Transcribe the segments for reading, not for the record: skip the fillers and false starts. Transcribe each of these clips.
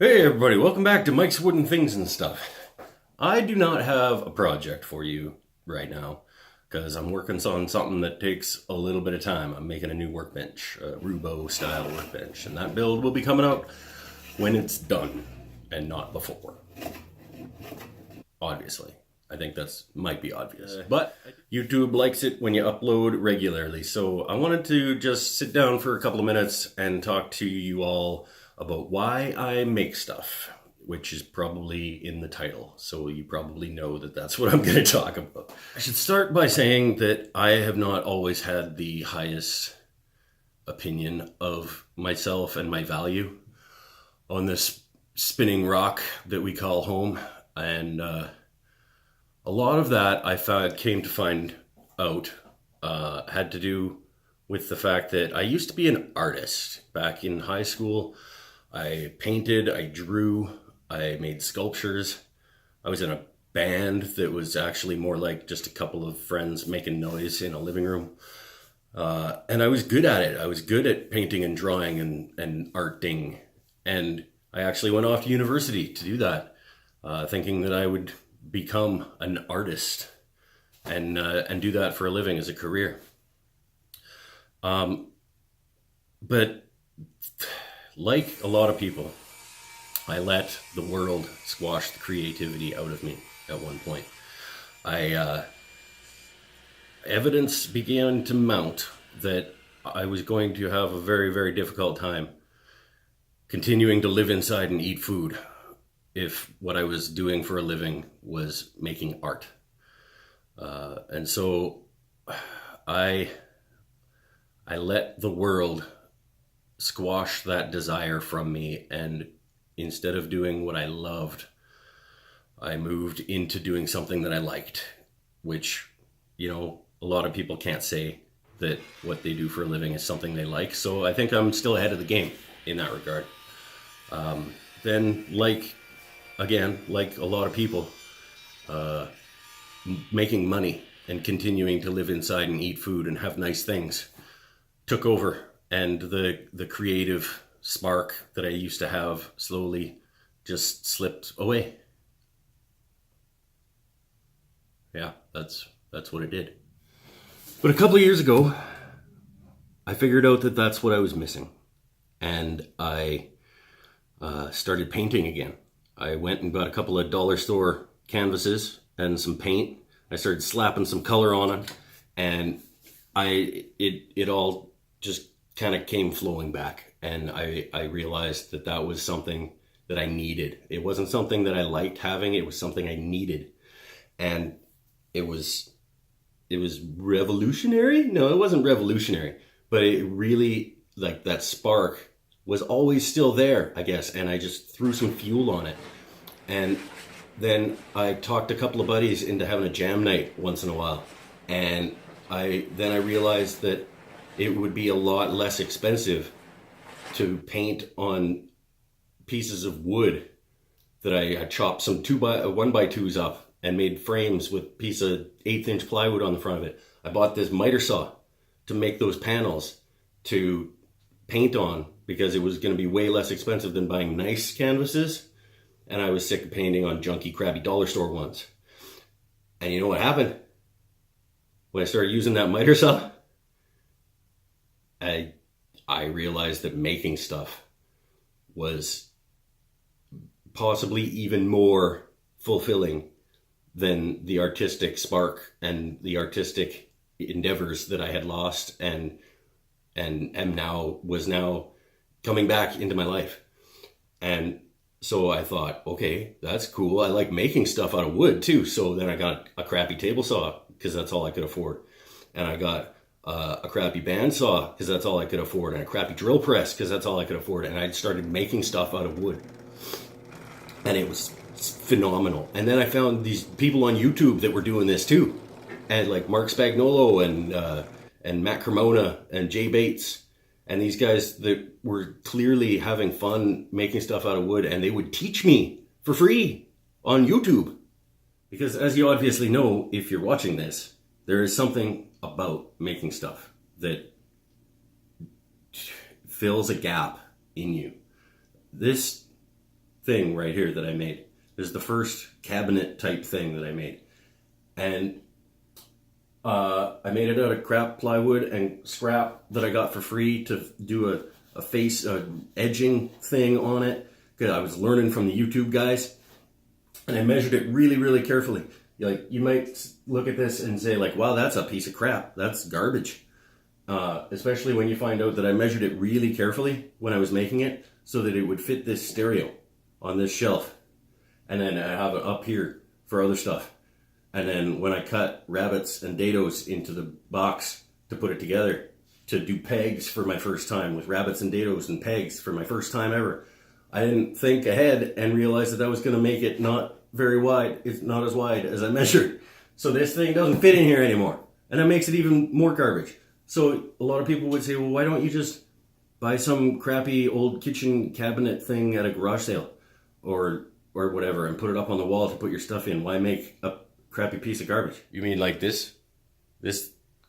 Hey everybody, welcome back to Mike's Wooden Things and Stuff. I do not have a project for you right now because I'm working on something that takes a little bit of time. I'm making a new workbench, a Rubo style workbench, and that build will be coming out when it's done and not before. Obviously. I think that's might be obvious. But YouTube likes it when you upload regularly. So I wanted to just sit down for a couple of minutes and talk to you all about why I make stuff, which is probably in the title. So you probably know that that's what I'm going to talk about. I should start by saying that I have not always had the highest opinion of myself and my value on this spinning rock that we call home. And a lot of that came to find out had to do with the fact that I used to be an artist. Back in high school, I painted, I drew, I made sculptures. I was in a band that was actually more like just a couple of friends making noise in a living room. And I was good at it. I was good at painting and drawing and arting. And I actually went off to university to do that, thinking that I would become an artist and do that for a living as a career. But like a lot of people, I let the world squash the creativity out of me at one point. Evidence began to mount that I was going to have a very, very difficult time continuing to live inside and eat food if what I was doing for a living was making art. And so I let the world squash that desire from me, and instead of doing what I loved, I moved into doing something that I liked, which, you know, a lot of people can't say that what they do for a living is something they like. So I think I'm still ahead of the game in that regard. Then, like a lot of people, making money and continuing to live inside and eat food and have nice things took over, and the creative spark that I used to have slowly just slipped away. Yeah, that's what it did. But a couple of years ago, I figured out that that's what I was missing, and I started painting again. I went and got a couple of dollar store canvases and some paint. I started slapping some color on it, and it all just kind of came flowing back. And I realized that that was something that I needed. It wasn't something that I liked having. It was something I needed. And it was revolutionary. No, it wasn't revolutionary, but it really, like, that spark was always still there, I guess. And I just threw some fuel on it. And then I talked a couple of buddies into having a jam night once in a while. And I realized that it would be a lot less expensive to paint on pieces of wood that I chopped some 1x2s up and made frames with a piece of 1/8-inch plywood on the front of it. I bought this miter saw to make those panels to paint on because it was going to be way less expensive than buying nice canvases. And I was sick of painting on junky, crappy dollar store ones. And you know what happened? When I started using that miter saw, I realized that making stuff was possibly even more fulfilling than the artistic spark and the artistic endeavors that I had lost and was now coming back into my life. And so I thought, okay, that's cool. I like making stuff out of wood too. So then I got a crappy table saw because that's all I could afford. And I got a crappy bandsaw because that's all I could afford, and a crappy drill press because that's all I could afford. And I started making stuff out of wood, and it was phenomenal. And then I found these people on YouTube that were doing this too, and like Mark Spagnuolo and Matt Cremona and Jay Bates, and these guys that were clearly having fun making stuff out of wood, and they would teach me for free on YouTube. Because as you obviously know, if you're watching this, there is something about making stuff that fills a gap in you. This thing right here that I made. This is the first cabinet type thing that I made. And I made it out of crap plywood and scrap that I got for free to do a face edging thing on it. Because I was learning from the YouTube guys. And I measured it really, really carefully. Like, you might look at this and say, like, wow, that's a piece of crap. That's garbage. Especially when you find out that I measured it really carefully when I was making it so that it would fit this stereo on this shelf. And then I have it up here for other stuff. And then when I cut rabbits and dados into the box to put it together, to do pegs for my first time with rabbits and dados and pegs for my first time ever, I didn't think ahead and realize that I was going to make it not very wide. It's not as wide as I measured. So this thing doesn't fit in here anymore. And that makes it even more garbage. So a lot of people would say, well, why don't you just buy some crappy old kitchen cabinet thing at a garage sale or whatever and put it up on the wall to put your stuff in? Why make a crappy piece of garbage? You mean like this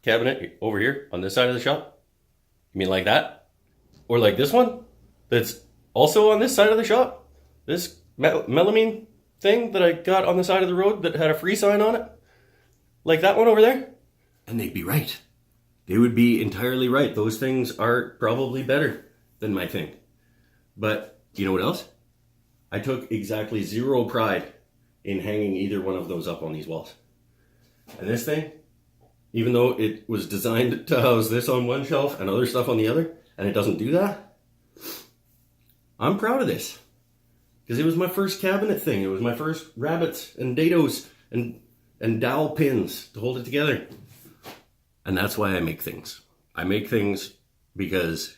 cabinet over here on this side of the shop? You mean like that? Or like this one that's also on this side of the shop? This melamine thing that I got on the side of the road that had a free sign on it? Like that one over there? And they'd be right. They would be entirely right. Those things are probably better than my thing. But you know what else? I took exactly zero pride in hanging either one of those up on these walls. And this thing, even though it was designed to house this on one shelf and other stuff on the other, and it doesn't do that, I'm proud of this. Because it was my first cabinet thing. It was my first rabbits and dados and dowel pins to hold it together. And that's why I make things. I make things because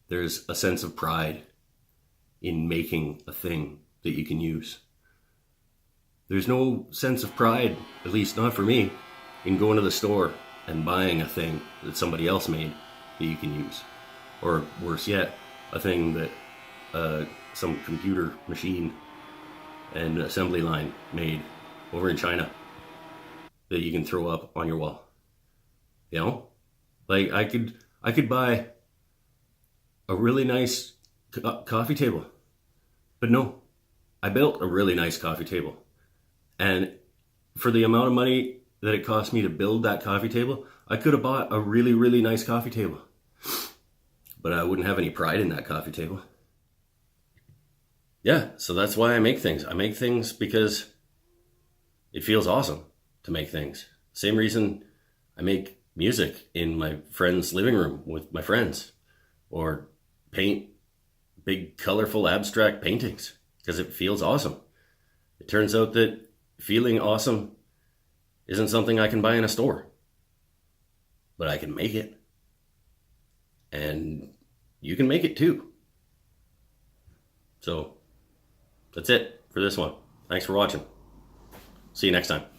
there's a sense of pride in making a thing that you can use. There's no sense of pride, at least not for me, in going to the store and buying a thing that somebody else made that you can use. Or worse yet, a thing that some computer machine and assembly line made over in China that you can throw up on your wall. You know? Like, I could buy a really nice coffee table. But no, I built a really nice coffee table. And for the amount of money that it cost me to build that coffee table, I could have bought a really, really nice coffee table. But I wouldn't have any pride in that coffee table. Yeah, so that's why I make things. I make things because it feels awesome to make things. Same reason I make music in my friend's living room with my friends. Or paint big, colorful, abstract paintings because it feels awesome. It turns out that feeling awesome isn't something I can buy in a store. But I can make it. And you can make it too. So, that's it for this one. Thanks for watching. See you next time.